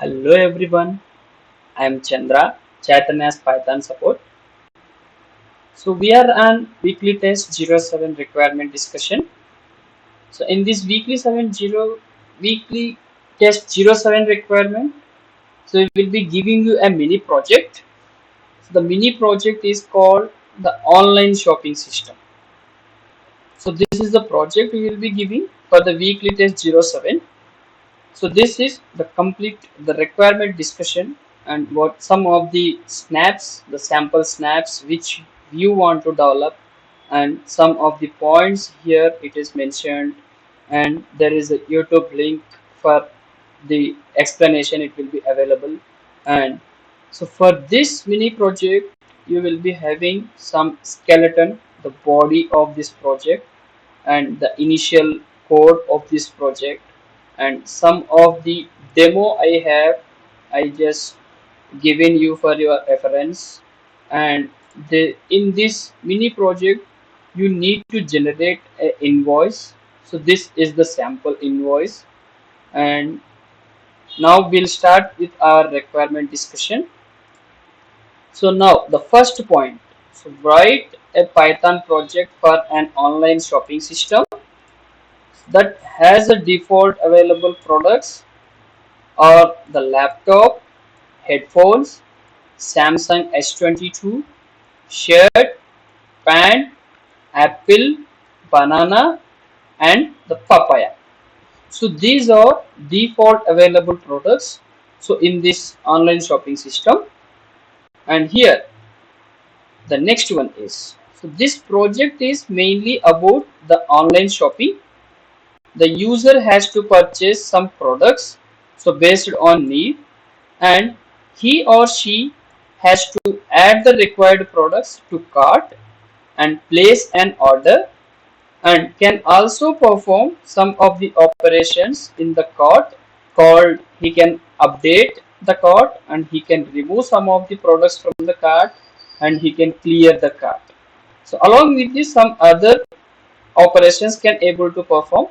Hello everyone, I am Chandra, Chaitanya's Python support. So we are on weekly test 07 requirement discussion. So in this weekly test 07 requirement, so we will be giving you a mini project. So the mini project is called the online shopping system. So this is the project we will be giving for the weekly test 07. So this is the complete the requirement discussion and what some of the snaps, the sample snaps which you want to develop, and some of the points here it is mentioned, and there is a YouTube link for the explanation. It will be available. And so for this mini project you will be having some skeleton, the body of this project, and the initial code of this project, and some of the demo I just given you for your reference. And in this mini project you need to generate an invoice. So this is the sample invoice. And now we'll start with our requirement discussion. So now the first point, so write a Python project for an online shopping system that has a default available products are the laptop, headphones, Samsung S22, shirt, pant, apple, banana, and the papaya. So these are default available products. So in this online shopping system, and here the next one is, so this project is mainly about the online shopping. The user has to purchase some products, so based on need, and he or she has to add the required products to cart and place an order, and can also perform some of the operations in the cart called, he can update the cart, and he can remove some of the products from the cart, and he can clear the cart. So along with this some other operations can able to perform.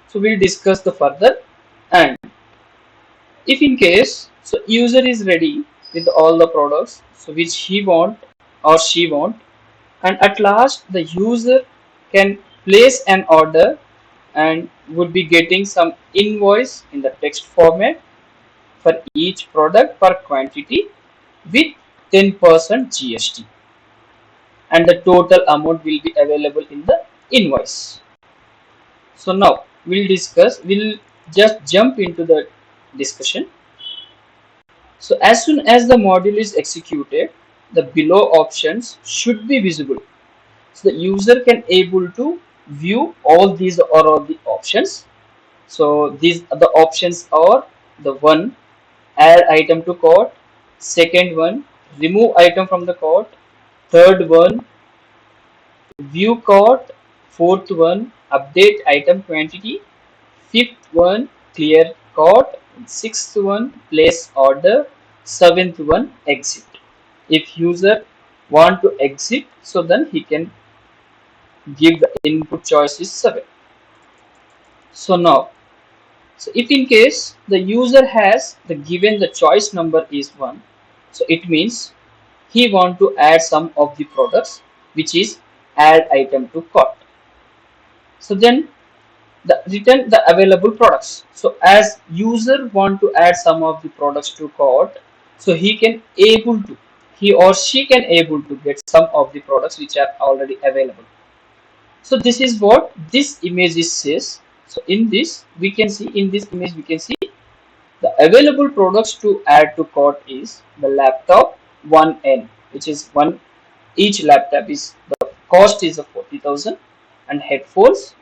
So we'll discuss the further. And if in case so user is ready with all the products so which he want or she want, and at last the user can place an order and would be getting some invoice in the text format for each product per quantity with 10% GST, and the total amount will be available in the invoice. So now we'll just jump into the discussion. So as soon as the module is executed, the below options should be visible. So the user can able to view all these or all the options. So these are the options are the one, add item to cart, second one, remove item from the cart, third one, view cart, fourth one, update item quantity, fifth one, clear cart, sixth one, place order, seventh one, exit. If user want to exit, so then he can give the input choice is 7. So now, so if in case the user has the given the choice number is 1, so it means he want to add some of the products, which is add item to cart. So then the return the available products. So as user want to add some of the products to cart, so he or she can able to get some of the products which are already available. So this is what this image is says. So in this we can see, in this image we can see the available products to add to cart is the laptop 1N, which is one, each laptop is the cost is of 40,000, and headphones,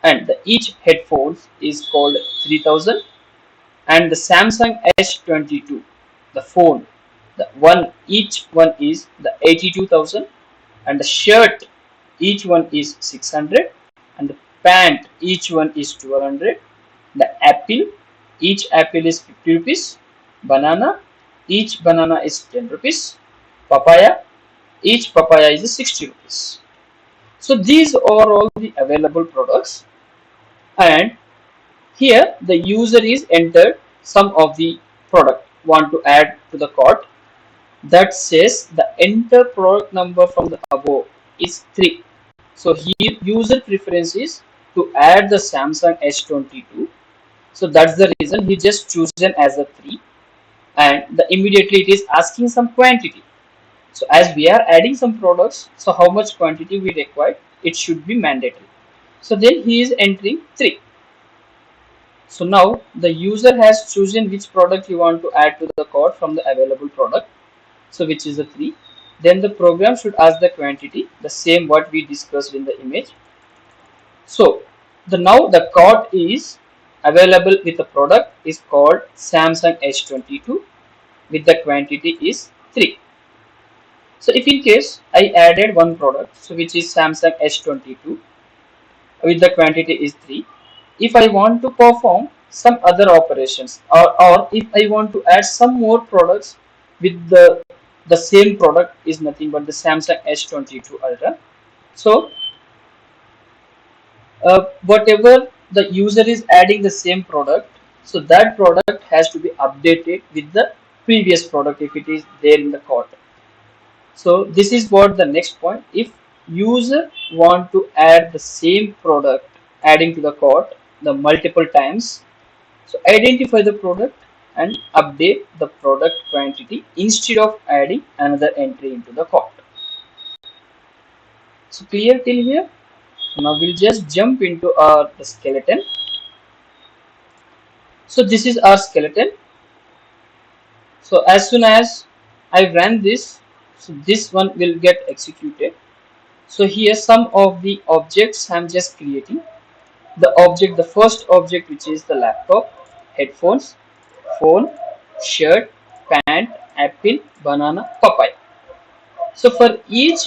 and the each headphones is called 3,000, and the Samsung S22, the phone, the one, each one is the 82,000, and the shirt each one is 600, and the pant each one is 200. The apple, each apple is 50 rupees. Banana, each banana is 10 rupees. Papaya, each papaya is 60 rupees. So these are all the available products, and here the user is entered some of the product want to add to the cart, that says the enter product number from the above is 3. So here user preference is to add the Samsung S22. So that's the reason he just chosen as a 3, and immediately it is asking some quantity. So as we are adding some products, so how much quantity we require, it should be mandatory. So then he is entering 3. So now the user has chosen which product you want to add to the cart from the available product. So which is the 3. Then the program should ask the quantity, the same what we discussed in the image. So the now the cart is available with the product is called Samsung S22 with the quantity is 3. So if in case I added one product, so which is Samsung S22 with the quantity is 3. If I want to perform some other operations, or if I want to add some more products with the same product is nothing but the Samsung S22 Ultra. So whatever the user is adding the same product, so that product has to be updated with the previous product if it is there in the cart. So this is what the next point. If user want to add the same product adding to the cart the multiple times, so identify the product and update the product quantity instead of adding another entry into the cart. So clear till here? Now we'll just jump into our the skeleton. So this is our skeleton. So as soon as I run this, so this one will get executed. So here some of the objects I'm just creating. The first object which is the laptop, headphones, phone, shirt, pant, apple, banana, papaya. So for each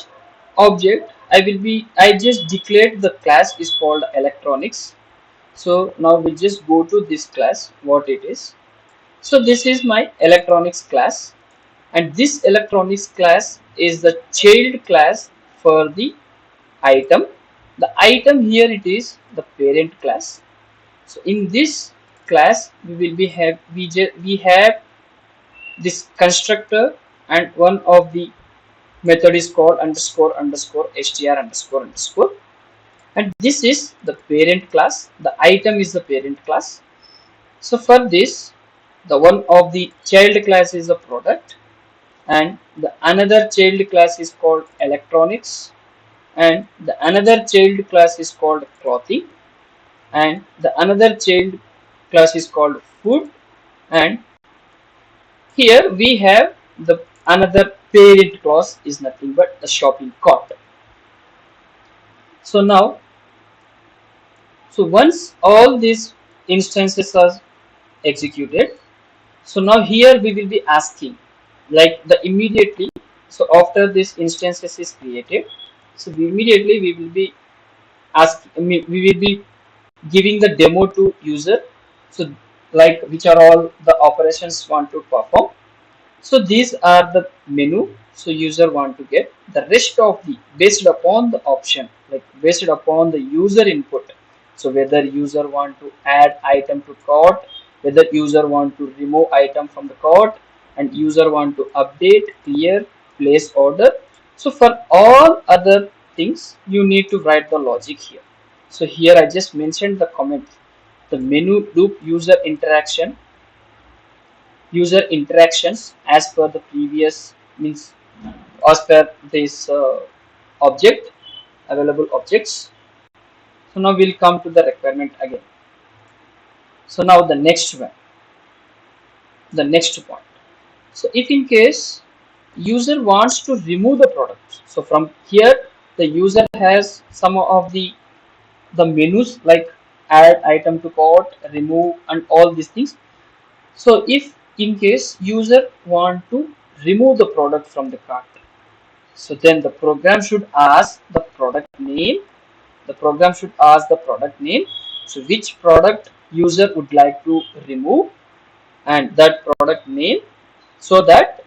object I just declared the class is called electronics. So now we just go to this class what it is. So this is my electronics class, and this electronics class is the child class for the item. The item here it is the parent class. So in this class we will be have we have this constructor, and one of the method is called underscore underscore str underscore underscore, and this is the parent class. The item is the parent class. So for this, the one of the child class is a product, and the another child class is called electronics, and the another child class is called clothing, and the another child class is called food, and here we have the another parent class is nothing but the shopping cart. So now, so once all these instances are executed, so now here we will be asking like the immediately, so after this instances is created, so immediately we will be asking, I mean, we will be giving the demo to user, so like which are all the operations want to perform. So these are the menu, so user want to get the rest of the based upon the option, like based upon the user input. So whether user want to add item to cart, whether user want to remove item from the cart, and user want to update, clear, place order. So for all other things you need to write the logic here. So here I just mentioned the comment, the menu loop user interactions as per the previous means as per this object available objects. So now we'll come to the requirement again. So now the next point. So if in case user wants to remove the product, so from here the user has some of the menus like add item to cart, remove, and all these things. So if in case user want to remove the product from the cart, so then the program should ask the product name. The program should ask the product name. So which product user would like to remove, and that product name, so that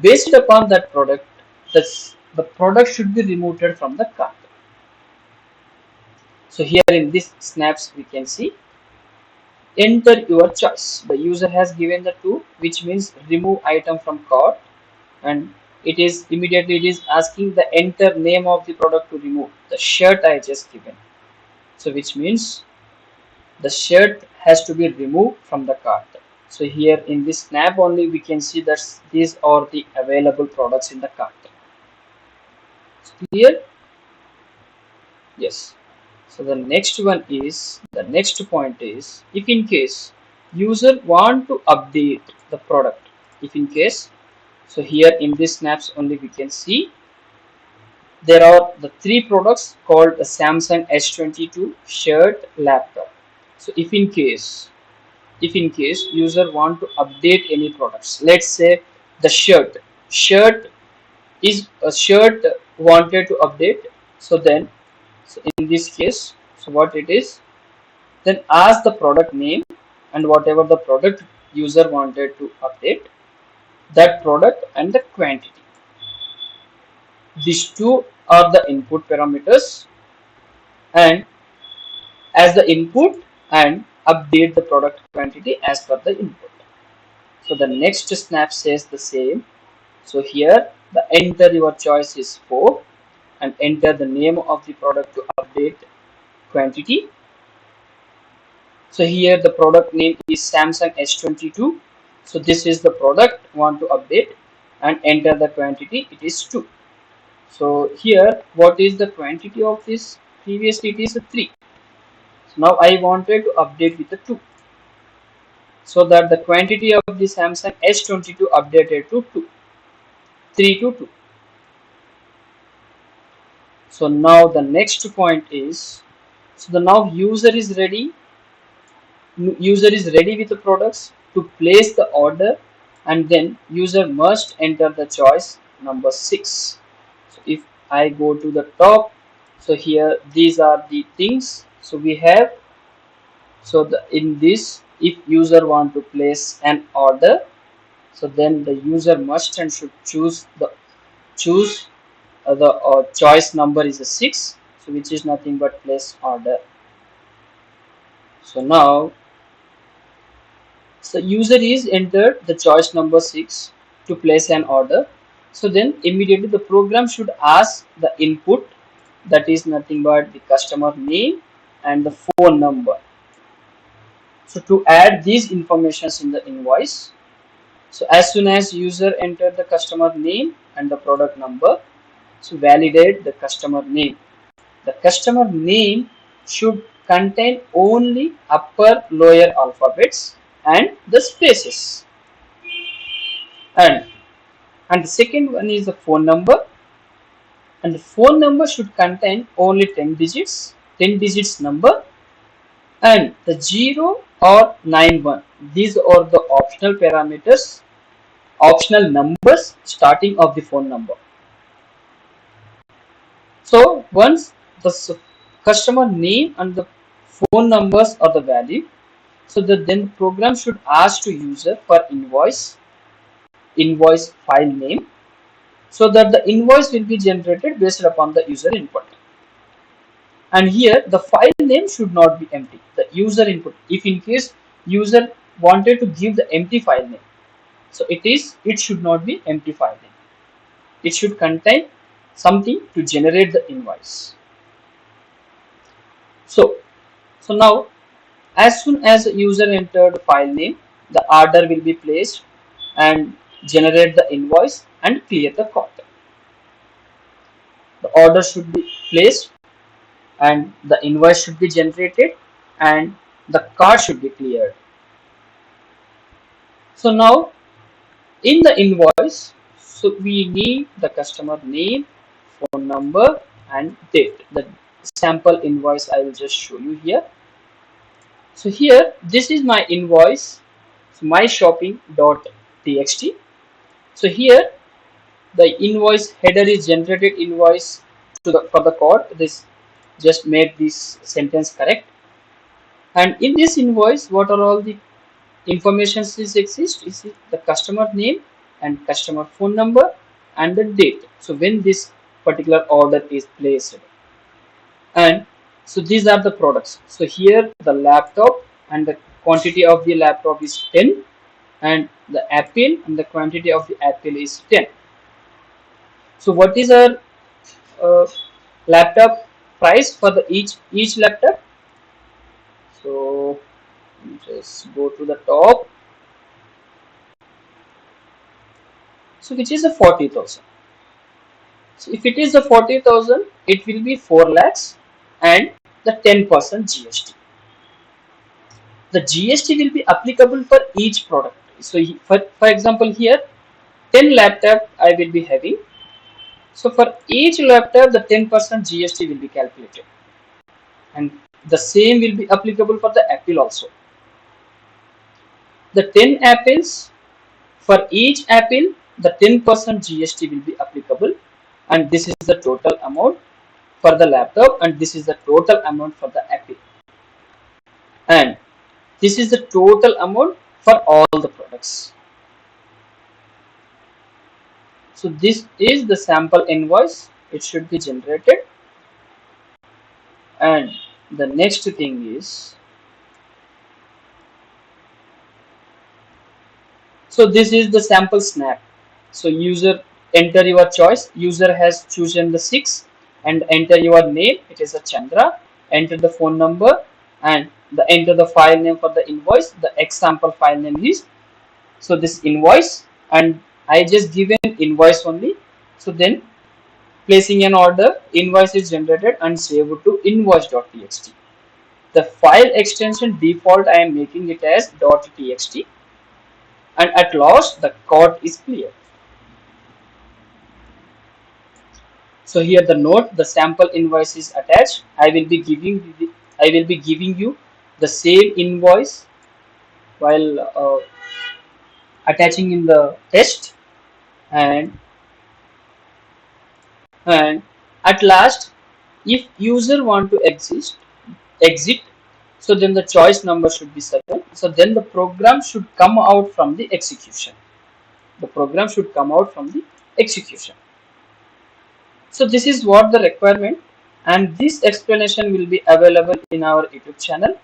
based upon that product, the product should be removed from the cart. So here in this snaps we can see. enter your choice. The user has given the 2, which means remove item from cart, and it is asking the enter name of the product to remove the shirt I just given. So which means the shirt has to be removed from the cart. So here in this snap only we can see that these are the available products in the cart. Clear? Yes. So the next point is, if in case user want to update the product, if in case, so here in this snaps only we can see there are the three products called the Samsung S22 shirt laptop. So if in case user want to update any products, let's say the shirt is a shirt wanted to update. So then, so in this case, so what it is, then ask the product name and whatever the product user wanted to update, that product and the quantity. These two are the input parameters, and as the input, and update the product quantity as per the input. So the next snap says the same. So here the enter your choice is 4 and enter the name of the product to update quantity. So here the product name is Samsung S22. So this is the product want to update and enter the quantity, it is 2. So here what is the quantity of this? Previously it is a 3. So now I wanted to update with the 2. So that the quantity of the Samsung S22 updated to 2. 3 to 2. So now the next point is, so the now user is ready with the products to place the order, and then user must enter the choice number 6. So if I go to the top, so here these are the things. So we have, so in this, if user want to place an order, so then the user must and should choose the choice number is a 6, so which is nothing but place order. So now, so user is entered the choice number 6 to place an order. So then immediately the program should ask the input, that is nothing but the customer name and the phone number. So to add these informations in the invoice, so as soon as user enter the customer name and the product number, so validate the customer name. The customer name should contain only upper lower alphabets and the spaces. And the second one is the phone number, and the phone number should contain only 10 digits number, and the 0 or 91. These are the optional parameters, optional numbers starting of the phone number. So once the customer name and the phone numbers are the valid, so that then the program should ask to user for invoice file name, so that the invoice will be generated based upon the user input. And here the file name should not be empty, the user input. If in case user wanted to give the empty file name, so it should not be empty file name. It should contain something to generate the invoice. So now, as soon as the user entered file name, the order will be placed and generate the invoice and clear the cart. The order should be placed and the invoice should be generated and the cart should be cleared. So now in the invoice, so we need the customer name, phone number and date. The sample invoice I will just show you here. So here this is my invoice, so my shopping.txt. So here the invoice header is generated invoice for the cart. This just made this sentence correct. And in this invoice, what are all the information exist? Is the customer name and customer phone number and the date. So when this particular order is placed, and so these are the products. So here the laptop and the quantity of the laptop is 10, and the apple and the quantity of the apple is 10. So what is our uh, laptop price for the each laptop? So just go to the top. So which is a 40,000. So if it is a 40,000, it will be 4 lakhs and the 10% GST. The GST will be applicable for each product. So for example here 10 laptop I will be having. So for each laptop the 10% GST will be calculated, and the same will be applicable for the Apple also. The 10 apples, for each apple the 10% GST will be applicable, and this is the total amount for the laptop, and this is the total amount for the apple, and this is the total amount for all the products. So this is the sample invoice. It should be generated, and the next thing is, so this is the sample snap. So user enter your choice. User has chosen the 6 and enter your name. It is a Chandra. Enter the phone number and the enter the file name for the invoice. The example file name is, so this invoice, and I just given invoice only. So then placing an order, invoice is generated and saved to invoice.txt. The file extension default I am making it as .txt, and at last the code is clear. So here the note, the sample invoice is attached. I will be giving you the same invoice while attaching in the test, and and at last if user want to exit, so then the choice number should be 7. So then the program should come out from the execution. The program should come out from the execution. So this is what the requirement, and this explanation will be available in our YouTube channel.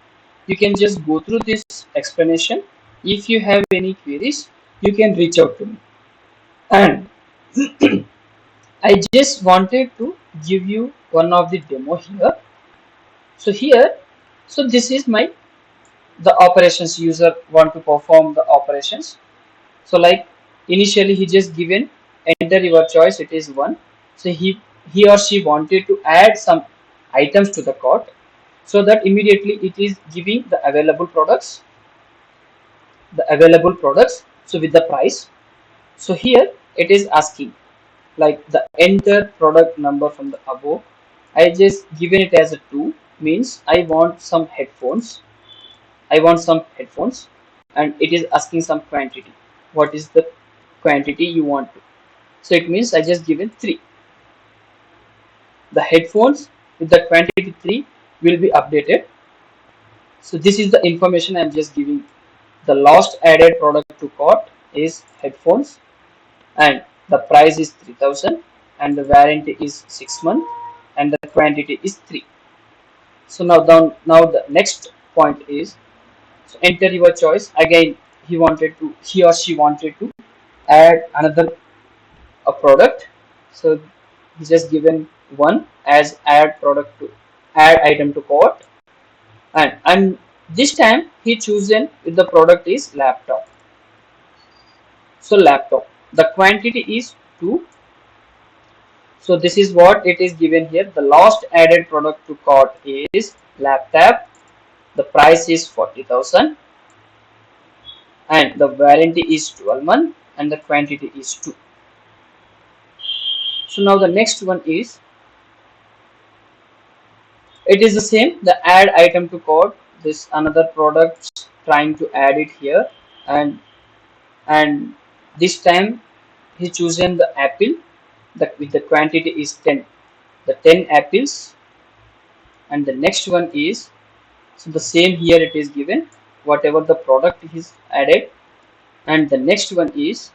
You can just go through this explanation. If you have any queries, you can reach out to me. And I just wanted to give you one of the demo here. So here, so this is my the operations. User want to perform the operations. So like initially he just given enter your choice, it is 1. So he or she wanted to add some items to the cart, so that immediately it is giving the available products, so with the price. So here it is asking like the enter product number from the above. I just given it as a 2, means I want some headphones, and it is asking some quantity. What is the quantity you want to? So it means I just given 3. The headphones with the quantity 3 will be updated. So this is the information I am just giving. The last added product to cart is headphones, and the price is 3000, and the warranty is 6 months, and the quantity is 3. So now the next point is, so enter your choice. Again he or she wanted to add another a product. So he just given 1 as add item to cart, and this time he chosen with the product is laptop. So laptop, the quantity is 2. So this is what it is given here. The last added product to cart is laptop. The price is 40,000, and the warranty is 12 months, and the quantity is 2. So now the next one is, it is the same, the add item to cart. This another product trying to add it here, and this time he chosen the apple, that with the quantity is 10, the 10 apples, and the next one is, so the same here it is given whatever the product is added, and the next one is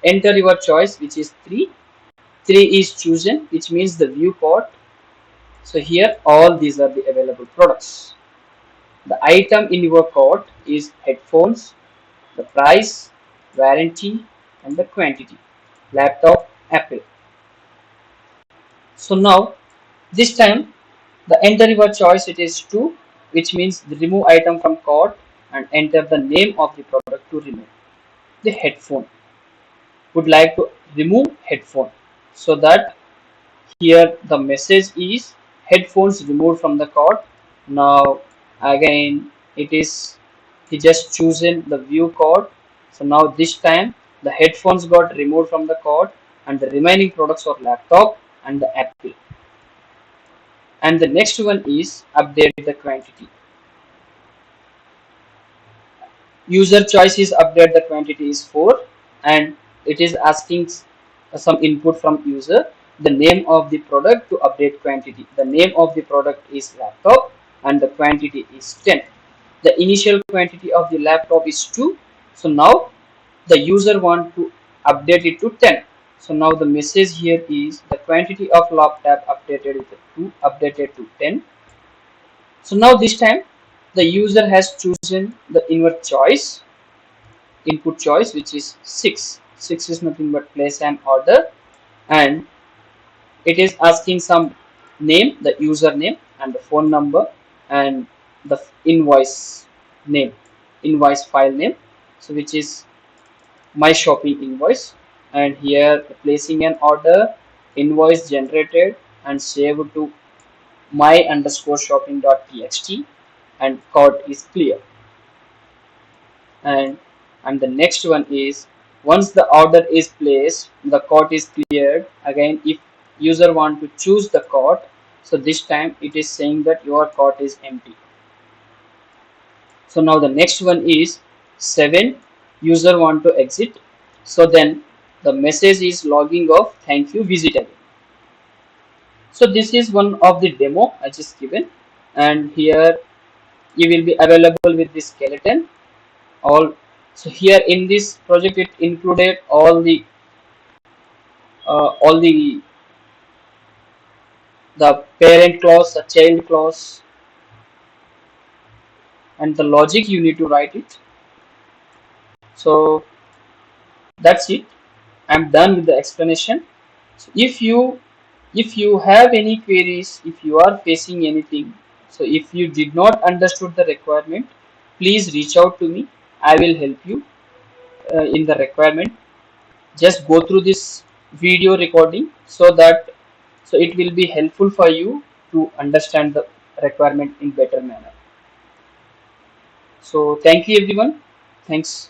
enter your choice, which is 3. 3 is chosen, which means the view cart. So here all these are the available products. The item in your cart is headphones, the price, warranty, and the quantity. Laptop, Apple. So now this time the enter your choice it is 2, which means the remove item from cart and enter the name of the product to remove. The headphone would like to remove headphone, so that here the message is headphones removed from the cart. Now again it is he just chosen the view cart. So now this time the headphones got removed from the cart and the remaining products are laptop and the Apple. And the next one is update the quantity. User choice is update the quantity is 4, and it is asking some input from user. The name of the product to update quantity. The name of the product is laptop and the quantity is 10. The initial quantity of the laptop is 2. So now the user want to update it to 10. So now the message here is the quantity of laptop updated with 2 updated to 10. So now this time the user has chosen the inward choice, input choice, which is 6. 6 is nothing but place an order, and it is asking some name, the username and the phone number, and the invoice name, invoice file name, so which is my shopping invoice. And here placing an order, invoice generated and saved to my underscore shopping.txt, and cart is clear. And the next one is once the order is placed the cart is cleared. Again if user want to choose the cart, so this time it is saying that your cart is empty. So now the next one is 7, user want to exit, so then the message is logging off, thank you, visit again. So this is one of the demo I just given, and here you will be available with the skeleton all. So here in this project it included all the parent clause, the child clause, and the logic you need to write it. So that's it. I'm done with the explanation. So if you have any queries, if you are facing anything, so if you did not understood the requirement, please reach out to me. I will help you in the requirement. Just go through this video recording so that so it will be helpful for you to understand the requirement in better manner. So thank you everyone. Thanks.